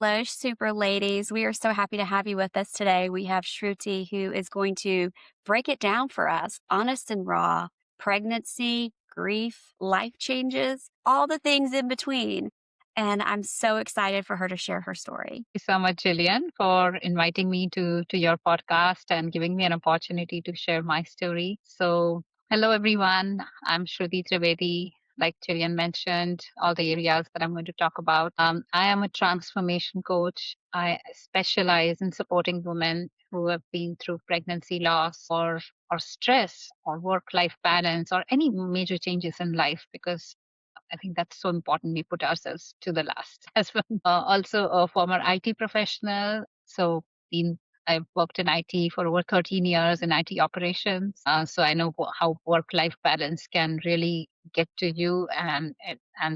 Hello, super ladies. We are so happy to have you with us today. We have Shruti who is going to break it down for us, honest and raw, pregnancy, grief, life changes, all the things in between. And I'm so excited for her to share her story. You so much, Gillian, for inviting me to your podcast and giving me an opportunity to share my story. So, hello everyone. I'm Shruti Trivedi. Like Gillian mentioned, all the areas that I'm going to talk about. I am a transformation coach. I specialize in supporting women who have been through pregnancy loss or stress or work-life balance or any major changes in life because I think that's so important. We put ourselves to the last as well. Also, a former IT professional. So, been I've worked in IT for over 13 years in IT operations. So I know how work-life balance can really get to you, and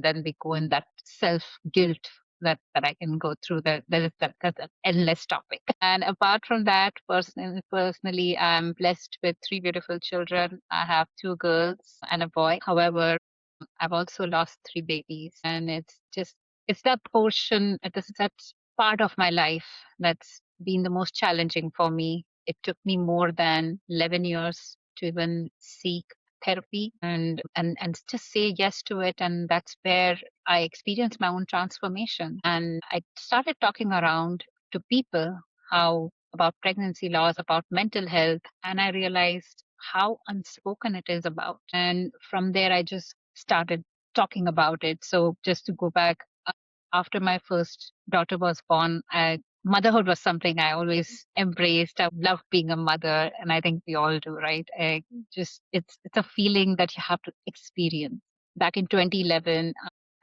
then we go in that self-guilt that I can go through. That's an endless topic. And apart from that, personally, I'm blessed with three beautiful children. I have two girls and a boy. However, I've also lost three babies, and it's that portion, it's that part of my life that's been the most challenging for me. It took me more than 11 years to even seek therapy and just say yes to it, and that's where I experienced my own transformation. And I started talking around to people how about pregnancy loss, about mental health, and I realized how unspoken it is about. And from there, I just started talking about it. So just to go back, after my first daughter was born, motherhood was something I always embraced. I love being a mother, and I think we all do, right? It's a feeling that you have to experience. Back in 2011,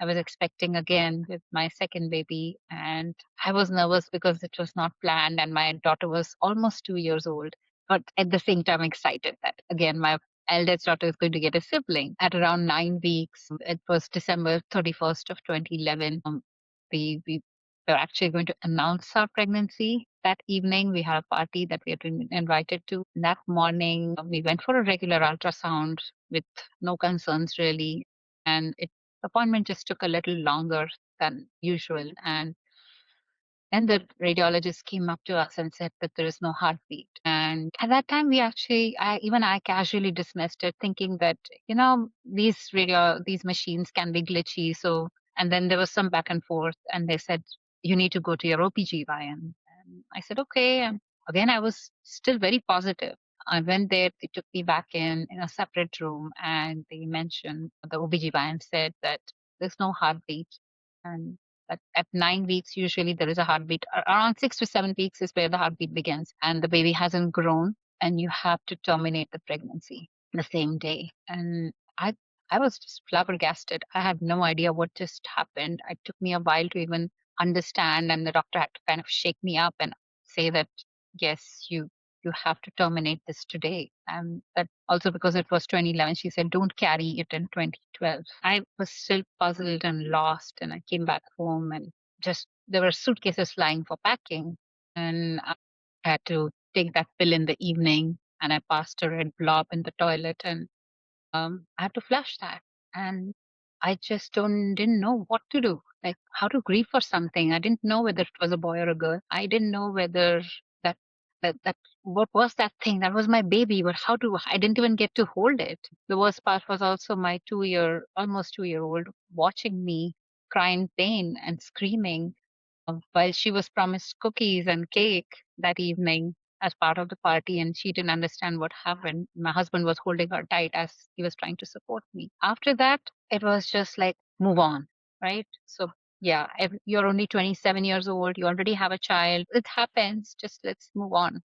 I was expecting again with my second baby, and I was nervous because it was not planned, and my daughter was almost 2 years old. But at the same time, excited that again my eldest daughter is going to get a sibling at around 9 weeks. It was December 31st of 2011. We were actually going to announce our pregnancy that evening. We had a party that we had been invited to. That morning, we went for a regular ultrasound with no concerns really. And appointment just took a little longer than usual. And the radiologist came up to us and said that there is no heartbeat. And at that time, I casually dismissed it, thinking that, these machines can be glitchy. So, and then there was some back and forth, and they said, you need to go to your OBGYN. And I said, okay. And again, I was still very positive. I went there, they took me back in a separate room, and they mentioned, the OBGYN said that there's no heartbeat. And at 9 weeks, usually there is a heartbeat. Around 6 to 7 weeks is where the heartbeat begins, and the baby hasn't grown, and you have to terminate the pregnancy the same day. And I was just flabbergasted. I had no idea what just happened. It took me a while to even understand, and the doctor had to kind of shake me up and say that yes, you have to terminate this today. And that also because it was 2011, she said, don't carry it in 2012. I was still puzzled and lost. And I came back home and just there were suitcases lying for packing. And I had to take that pill in the evening, and I passed a red blob in the toilet, and I had to flush that. And I just didn't know what to do, like how to grieve for something. I didn't know whether it was a boy or a girl. I didn't know whether that that what was that thing that was my baby, but I didn't even get to hold it. The worst part was also my almost 2 year old watching me cry in pain and screaming while she was promised cookies and cake that evening as part of the party, and she didn't understand what happened. My husband was holding her tight as he was trying to support me. After that, it was just like, move on, right? So, yeah, you're only 27 years old, you already have a child. It happens, just let's move on.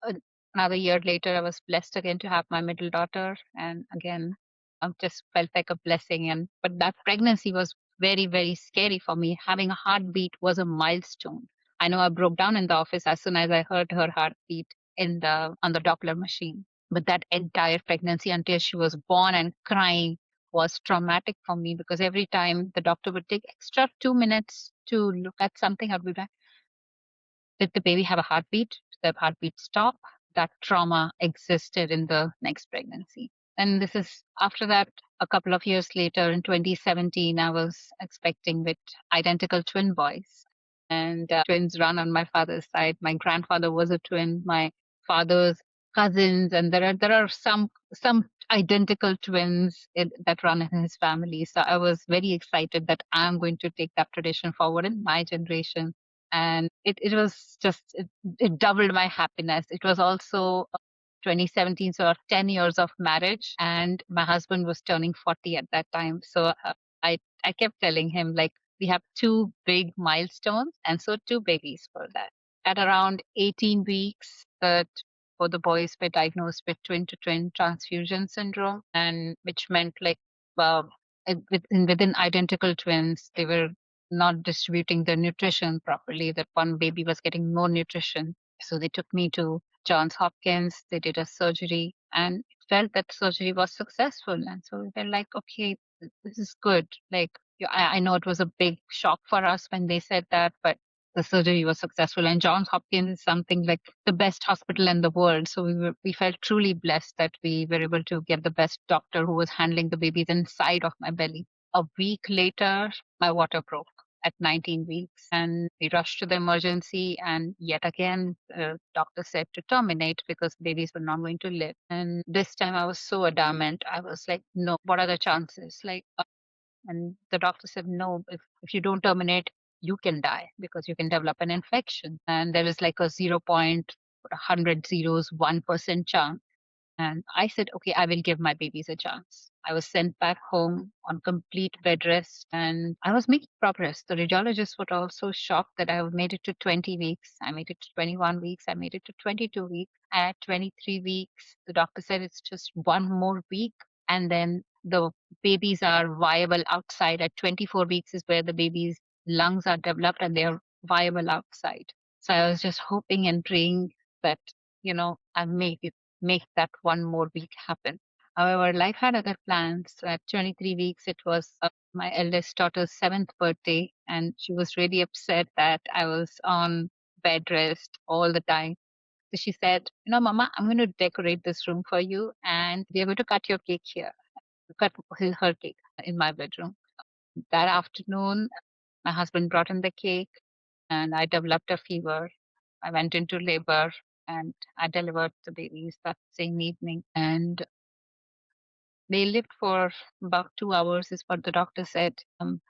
Uh, Another year later, I was blessed again to have my middle daughter, and again, I just felt like a blessing. And but that pregnancy was very, very scary for me. Having a heartbeat was a milestone. I know I broke down in the office as soon as I heard her heartbeat on the Doppler machine. But that entire pregnancy until she was born and crying was traumatic for me because every time the doctor would take extra 2 minutes to look at something, I'd be like, did the baby have a heartbeat? Did the heartbeat stop? That trauma existed in the next pregnancy. And this is after that, a couple of years later, in 2017, I was expecting with identical twin boys. And twins run on my father's side. My grandfather was a twin. My father's cousins, and there are some identical twins that run in his family. So I was very excited that I'm going to take that tradition forward in my generation. And it was just it doubled my happiness. It was also 2017, so 10 years of marriage, and my husband was turning 40 at that time. So I kept telling him, like, we have two big milestones, and so two babies for that. At around 18 weeks, both the boys were diagnosed with twin to twin transfusion syndrome, and which meant like, well, within identical twins, they were not distributing the nutrition properly. That one baby was getting more nutrition, so they took me to Johns Hopkins. They did a surgery, and it felt that surgery was successful. And so we were like, okay, this is good. Like, I know it was a big shock for us when they said that, but the surgery was successful. And Johns Hopkins is something like the best hospital in the world. So we felt truly blessed that we were able to get the best doctor who was handling the babies inside of my belly. A week later, my water broke at 19 weeks, and we rushed to the emergency, and yet again the doctor said to terminate because babies were not going to live. And this time I was so adamant. I was like, no, what are the chances? Like, and the doctor said, no, if you don't terminate, you can die because you can develop an infection. And there was like a 0.100 zeros 1% chance. And I said, okay, I will give my babies a chance. I was sent back home on complete bed rest, and I was making progress. The radiologist was also shocked that I made it to 20 weeks. I made it to 21 weeks. I made it to 22 weeks. At 23 weeks, the doctor said it's just one more week. And then the babies are viable outside. At 24 weeks is where the baby's lungs are developed and they're viable outside. So I was just hoping and praying that, I make that one more week happen. However, life had other plans. So at 23 weeks, it was my eldest daughter's seventh birthday, and she was really upset that I was on bed rest all the time. So she said, Mama, I'm going to decorate this room for you, and we are going to cut your cake here. Cut her cake in my bedroom. That afternoon, my husband brought in the cake, and I developed a fever. I went into labor, and I delivered the babies that same evening. And they lived for about 2 hours, is what the doctor said.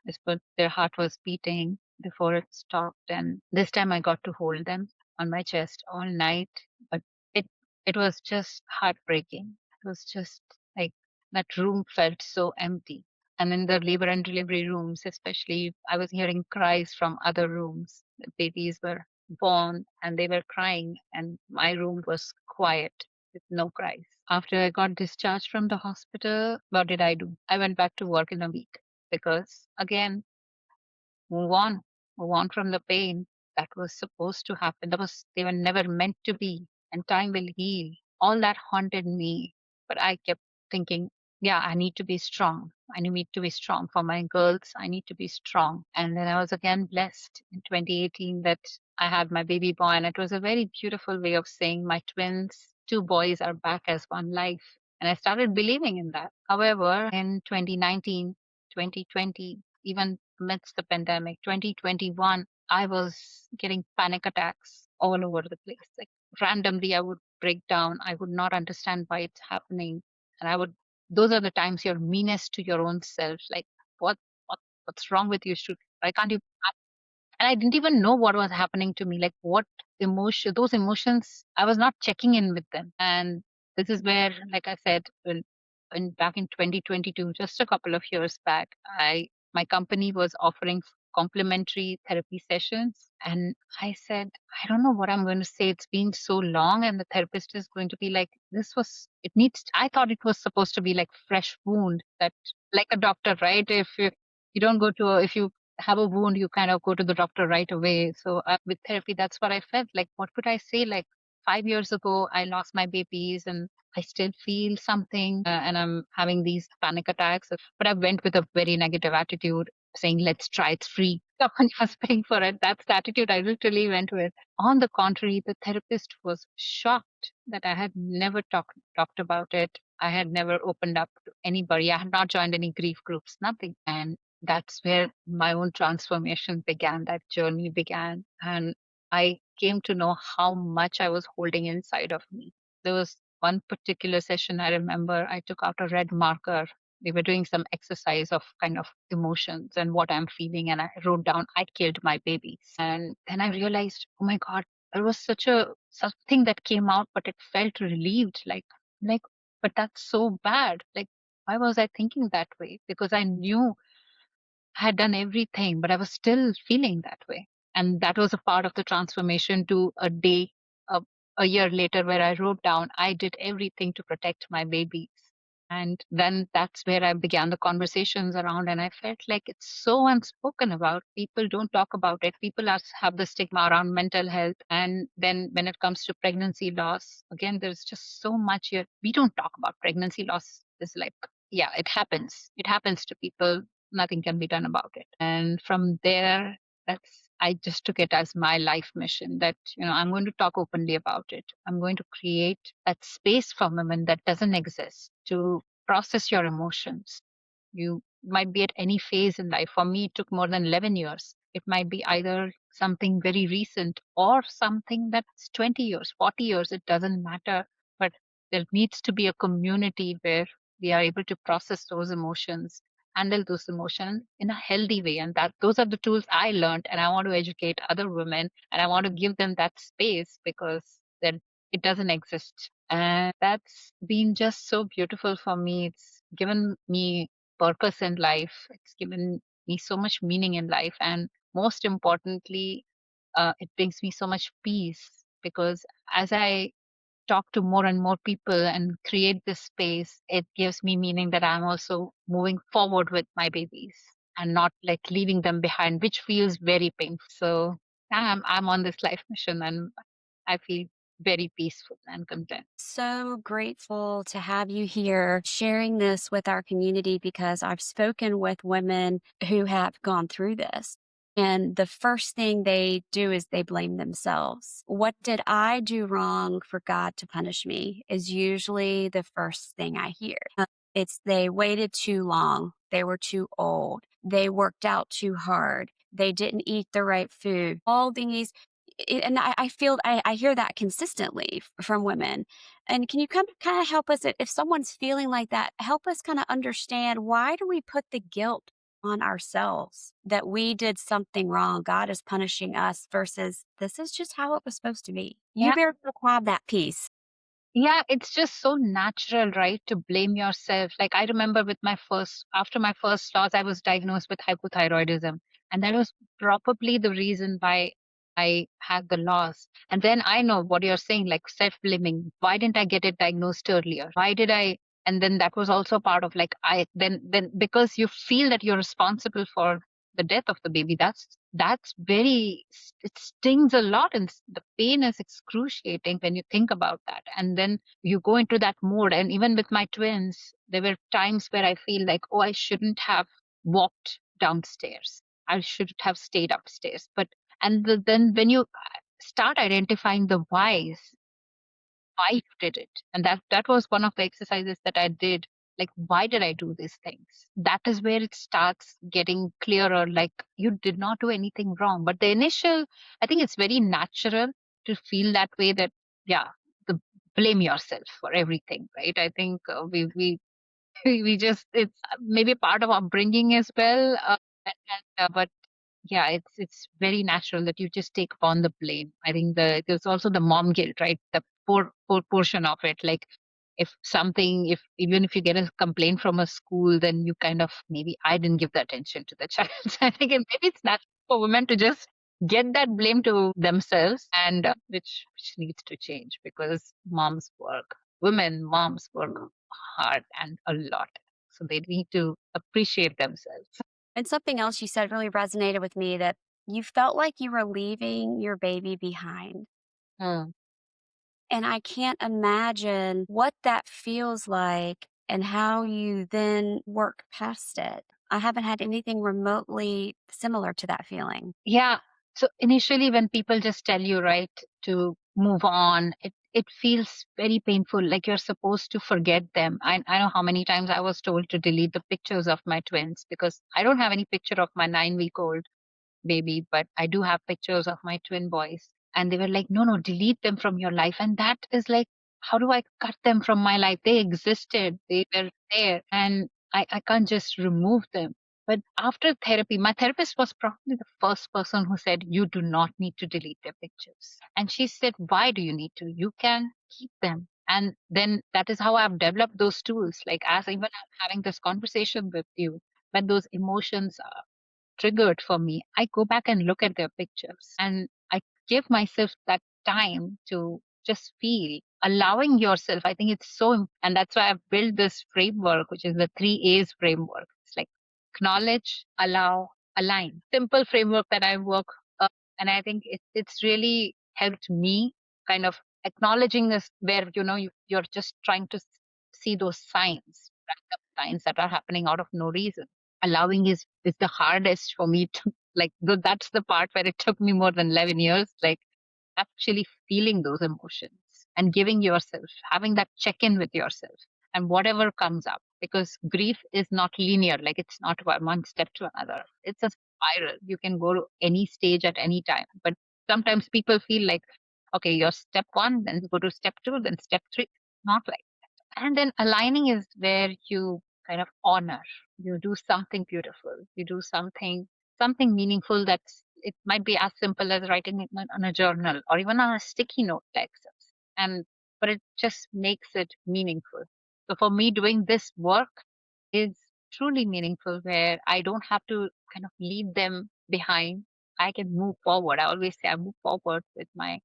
Is what their heart was beating before it stopped. And this time I got to hold them on my chest all night. But it it was just heartbreaking. It was just like that room felt so empty. And in the labor and delivery rooms, especially, I was hearing cries from other rooms. The babies were born and they were crying, and my room was quiet with no cries. After I got discharged from the hospital, what did I do? I went back to work in a week because, again, move on, move on from the pain that was supposed to happen. They were never meant to be, and time will heal. All that haunted me, but I kept thinking, yeah, I need to be strong. I need to be strong for my girls. I need to be strong. And then I was again blessed in 2018 that I had my baby boy, and it was a very beautiful way of saying my twins, two boys, are back as one life. And I started believing in that. However, in 2019, 2020, even amidst the pandemic, 2021, I was getting panic attacks all over the place. Like, randomly, I would break down. I would not understand why it's happening. And those are the times you're meanest to your own self. Like, what, what's wrong with you? Why can't you? And I didn't even know what was happening to me. Like, what those emotions, I was not checking in with them. And this is where, like I said, when back in 2022, just a couple of years back, my company was offering complimentary therapy sessions. And I said, I don't know what I'm going to say. It's been so long. And the therapist is going to be like, I thought it was supposed to be like fresh wound, that like a doctor, right? If you don't go to, if you have a wound, you kind of go to the doctor right away. So with therapy, that's what I felt like. What could I say? Like, 5 years ago, I lost my babies, and I still feel something, and I'm having these panic attacks. But I went with a very negative attitude, saying, let's try, it's free. Someone was paying for it. That's the attitude I literally went with. On the contrary, the therapist was shocked that I had never talked about it. I had never opened up to anybody. I had not joined any grief groups, nothing. And that's where my own transformation began, that journey began. And I came to know how much I was holding inside of me. There was one particular session I remember I took out a red marker. We were doing some exercise of kind of emotions and what I'm feeling. And I wrote down, I killed my babies. And then I realized, oh my God, there was such a something that came out, but it felt relieved, like, but that's so bad. Like, why was I thinking that way? Because I knew I had done everything, but I was still feeling that way. And that was a part of the transformation to a day, a, a year later, where I wrote down, I did everything to protect my babies. And then that's where I began the conversations around, and I felt like it's so unspoken about. People don't talk about it. People have the stigma around mental health. And then when it comes to pregnancy loss, again, there's just so much here. We don't talk about pregnancy loss. It's like, yeah, it happens. It happens to people. Nothing can be done about it. And from there, I just took it as my life mission that, I'm going to talk openly about it. I'm going to create that space for women that doesn't exist to process your emotions. You might be at any phase in life. For me, it took more than 11 years. It might be either something very recent or something that's 20 years, 40 years. It doesn't matter. But there needs to be a community where we are able to process those emotions, handle those emotions in a healthy way. And those are the tools I learned. And I want to educate other women, and I want to give them that space because then it doesn't exist. And that's been just so beautiful for me. It's given me purpose in life. It's given me so much meaning in life. And most importantly, it brings me so much peace because as I talk to more and more people and create this space, it gives me meaning that I'm also moving forward with my babies and not like leaving them behind, which feels very painful. So I'm on this life mission, and I feel very peaceful and content. So grateful to have you here sharing this with our community because I've spoken with women who have gone through this. And the first thing they do is they blame themselves. What did I do wrong for God to punish me? Is usually the first thing I hear. It's they waited too long. They were too old. They worked out too hard. They didn't eat the right food. All these and I feel I hear that consistently from women. And can you kind of help us if someone's feeling like that, help us kind of understand why do we put the guilt on ourselves that we did something wrong? God is punishing us versus this is just how it was supposed to be. You Yeah. better have that piece. Yeah, it's just so natural, right, to blame yourself. Like I remember after my first loss, I was diagnosed with hypothyroidism. And that was probably the reason why I had the loss. And then I know what you're saying, like self-blaming. Why didn't I get it diagnosed earlier? Why did I? And then that was also part of like, then because you feel that you're responsible for the death of the baby, that's very, it stings a lot, and the pain is excruciating when you think about that. And then you go into that mode. And even with my twins, there were times where I feel like, oh, I shouldn't have walked downstairs, I should have stayed upstairs. Then when you start identifying the whys, why you did it, and that was one of the exercises that I did. Like, why did I do these things? That is where it starts getting clearer. Like, you did not do anything wrong, but the initial, I think it's very natural to feel that way, that yeah, the blame yourself for everything, right? I think we we just, it's maybe part of upbringing as well. But yeah, it's very natural that you just take upon the blame. I think there's also the mom guilt, right? The poor portion of it. Like, if even if you get a complaint from a school, then you kind of, maybe I didn't give the attention to the child. So I think maybe it's natural for women to just get that blame to themselves, and which needs to change, because moms work hard and a lot, so they need to appreciate themselves. And something else you said really resonated with me that you felt like you were leaving your baby behind. Mm. And I can't imagine what that feels like and how you then work past it. I haven't had anything remotely similar to that feeling. Yeah. So initially, when people just tell you, right, to move on. It feels very painful, like you're supposed to forget them. I know how many times I was told to delete the pictures of my twins because I don't have any picture of my 9-week old baby, but I do have pictures of my twin boys. And they were like, no, no, delete them from your life. And that is like, how do I cut them from my life? They existed, they were there, and I can't just remove them. But after therapy, my therapist was probably the first person who said, you do not need to delete their pictures. And she said, why do you need to? You can keep them. And then that is how I've developed those tools. Like, as even I'm having this conversation with you, when those emotions triggered for me, I go back and look at their pictures and I give myself that time to just feel, allowing yourself. I think it's and that's why I've built this framework, which is the 3 A's framework. It's like acknowledge, allow, align. Simple framework that I work, and I think it's really helped me kind of acknowledging this where, you're just trying to see those signs, random signs that are happening out of no reason. Allowing is the hardest for me to like that's the part where it took me more than 11 years, like actually feeling those emotions and giving yourself, having that check in with yourself and whatever comes up, because grief is not linear. Like, it's not one step to another, it's a spiral. You can go to any stage at any time, but sometimes people feel like, okay, you're step 1, then go to step 2, then step 3. Not like. And then aligning is where you kind of honor. You do something beautiful. You do something meaningful. It might be as simple as writing it on a journal or even on a sticky note like this. But it just makes it meaningful. So for me, doing this work is truly meaningful, where I don't have to kind of leave them behind. I can move forward. I always say I move forward with my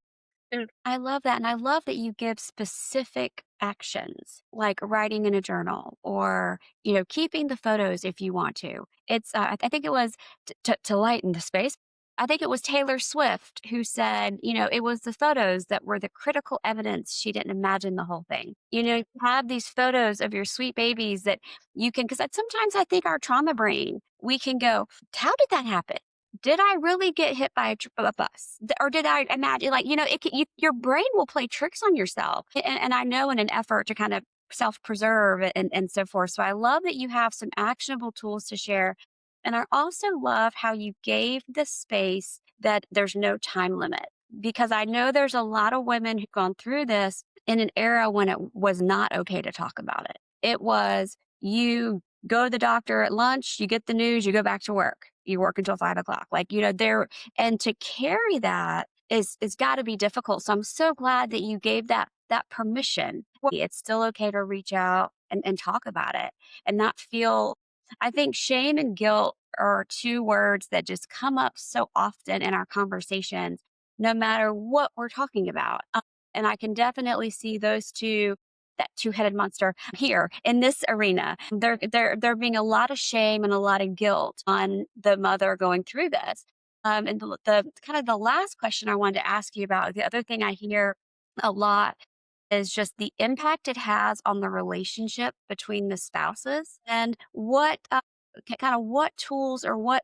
children. I love that. And I love that you give specific actions like writing in a journal or, keeping the photos if you want to. I think it was to lighten the space. I think it was Taylor Swift who said, it was the photos that were the critical evidence she didn't imagine the whole thing. You have these photos of your sweet babies that you can, because sometimes I think our trauma brain, we can go, how did that happen? Did I really get hit by a bus? Or did I imagine, like, your brain will play tricks on yourself. And I know in an effort to kind of self preserve and so forth. So I love that you have some actionable tools to share. And I also love how you gave the space that there's no time limit, because I know there's a lot of women who've gone through this in an era when it was not okay to talk about it. It was, you go to the doctor at lunch, you get the news, you go back to work. You work until 5 o'clock. Like, and to carry that is got to be difficult. So I'm so glad that you gave that permission. It's still okay to reach out and talk about it and not feel. I think shame and guilt are two words that just come up so often in our conversations, no matter what we're talking about. And I can definitely see those two, that two-headed monster here in this arena. There being a lot of shame and a lot of guilt on the mother going through this. And the kind of the last question I wanted to ask you about, the other thing I hear a lot is just the impact it has on the relationship between the spouses, and what kind of what tools or what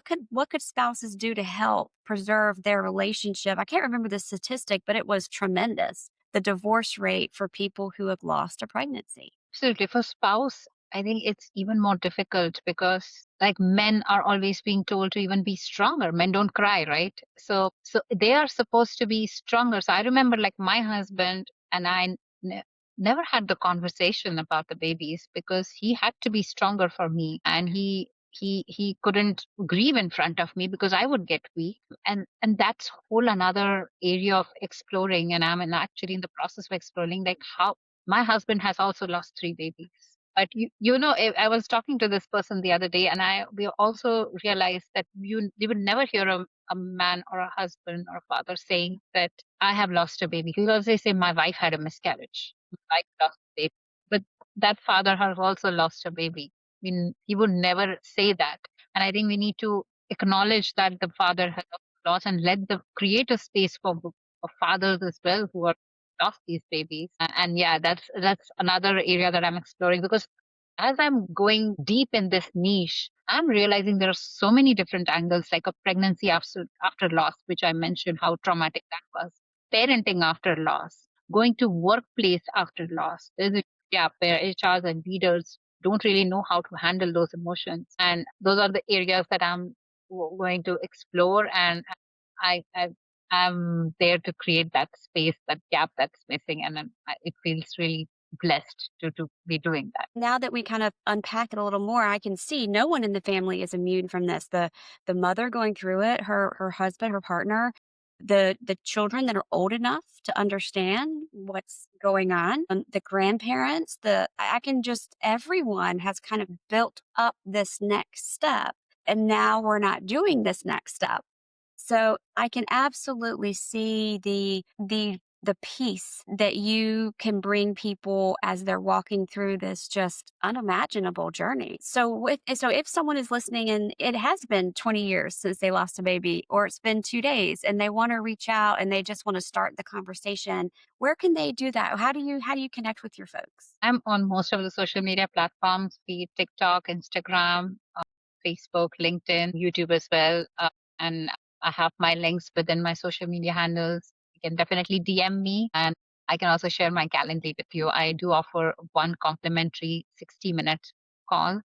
could spouses do to help preserve their relationship. I can't remember the statistic, but it was tremendous, the divorce rate for people who have lost a pregnancy. Absolutely. For spouse, I think it's even more difficult because like men are always being told to even be stronger. Men don't cry, right? So they are supposed to be stronger. So I remember like my husband and I never had the conversation about the babies because he had to be stronger for me, and he couldn't grieve in front of me because I would get weak. And that's whole another area of exploring, and actually in the process of exploring like how my husband has also lost 3 babies. But I was talking to this person the other day, and we also realized that you would never hear a man or a husband or a father saying that I have lost a baby. Because they say my wife had a miscarriage, my wife lost a baby. But that father has also lost a baby. I mean, he would never say that. And I think we need to acknowledge that the father has lost and let the create a space for fathers as well who are lost these babies. And yeah, that's another area that I'm exploring, because as I'm going deep in this niche, I'm realizing there are so many different angles, like a pregnancy after loss, which I mentioned how traumatic that was. parenting after loss, going to workplace after loss. There's a gap where HRs and leaders don't really know how to handle those emotions. And those are the areas that I'm going to explore. And I am there to create that space, that gap that's missing. And it feels really blessed to be doing that. Now that we kind of unpack it a little more, I can see no one in the family is immune from this. The mother going through it, her husband, her partner, the children that are old enough to understand what's going on, the grandparents, I can just everyone has kind of built up this next step, and now we're not doing this next step. So I can absolutely see the peace that you can bring people as they're walking through this just unimaginable journey. So if someone is listening and it has been 20 years since they lost a baby, or it's been 2 days and they want to reach out and they just want to start the conversation, where can they do that? How do you connect with your folks? I'm on most of the social media platforms, be it TikTok, Instagram, Facebook, LinkedIn, YouTube as well. And I have my links within my social media handles. You can definitely DM me, and I can also share my calendar with you. I do offer one complimentary 60-minute call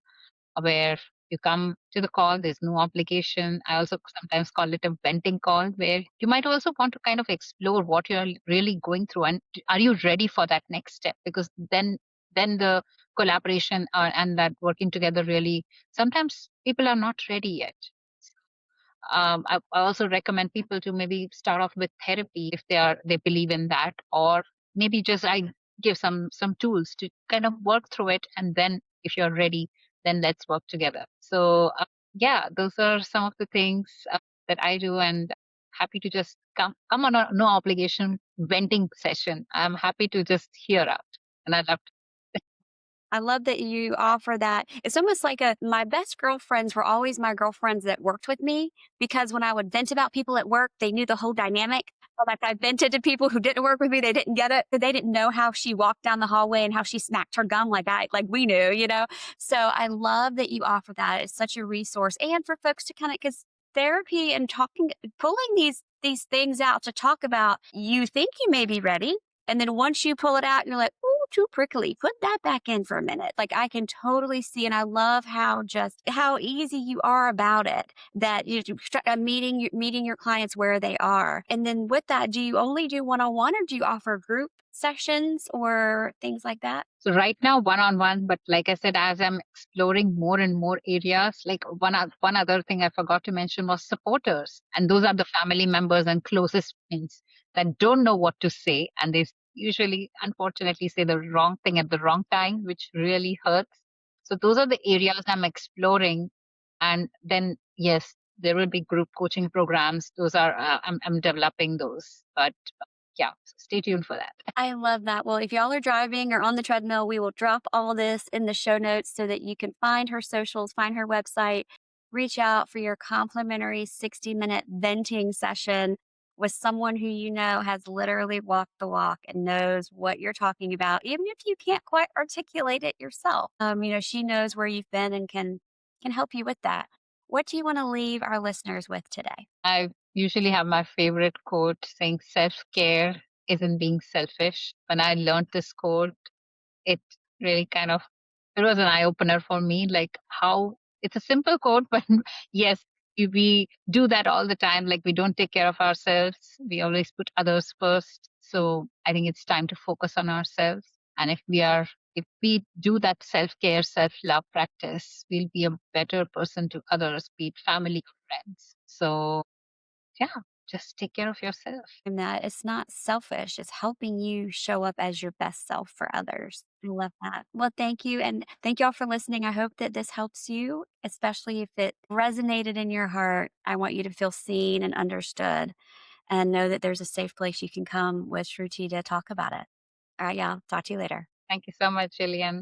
where you come to the call, there's no obligation. I also sometimes call it a venting call where you might also want to kind of explore what you're really going through and are you ready for that next step? Because then the collaboration and that working together really sometimes people are not ready yet. I also recommend people to maybe start off with therapy if they believe in that, or maybe just I give some tools to kind of work through it, and then if you're ready, then let's work together. So yeah, those are some of the things that I do, and happy to just come on a no obligation venting session. I'm happy to just hear out, and I'd love I love that you offer that. It's almost like my best girlfriends were always my girlfriends that worked with me, because when I would vent about people at work, they knew the whole dynamic. Or like I vented to people who didn't work with me, they didn't get it. They didn't know how she walked down the hallway and how she smacked her gum like we knew. So I love that you offer that. It's such a resource. And for folks to kind of, because therapy and talking, pulling these things out to talk about, you think you may be ready. And then once you pull it out, you're like, ooh, too prickly. Put that back in for a minute. Like I can totally see. And I love how easy you are about it, that meeting your clients where they are. And then with that, do you only do one-on-one, or do you offer group sessions or things like that? So right now, one-on-one, but like I said, as I'm exploring more and more areas, like one other thing I forgot to mention was supporters. And those are the family members and closest friends that don't know what to say. And they usually, unfortunately, say the wrong thing at the wrong time, which really hurts. So those are the areas I'm exploring. And then, yes, there will be group coaching programs. Those are, I'm developing those. But yeah, so stay tuned for that. I love that. Well, if y'all are driving or on the treadmill, we will drop all this in the show notes so that you can find her socials, find her website, reach out for your complimentary 60-minute venting session with someone who you know has literally walked the walk and knows what you're talking about, even if you can't quite articulate it yourself. She knows where you've been and can help you with that. What do you want to leave our listeners with today? I usually have my favorite quote saying self care isn't being selfish. When I learned this quote, it really kind of it was an eye opener for me, like how it's a simple quote, but yes, we do that all the time. Like we don't take care of ourselves. We always put others first. So I think it's time to focus on ourselves. And if we do that self care, self love practice, we'll be a better person to others, be it family or friends. So yeah, just take care of yourself. And that it's not selfish, it's helping you show up as your best self for others. I love that. Well, thank you. And thank y'all for listening. I hope that this helps you, especially if it resonated in your heart. I want you to feel seen and understood, and know that there's a safe place you can come with Shruti to talk about it. All right, y'all. Talk to you later. Thank you so much, Gillian.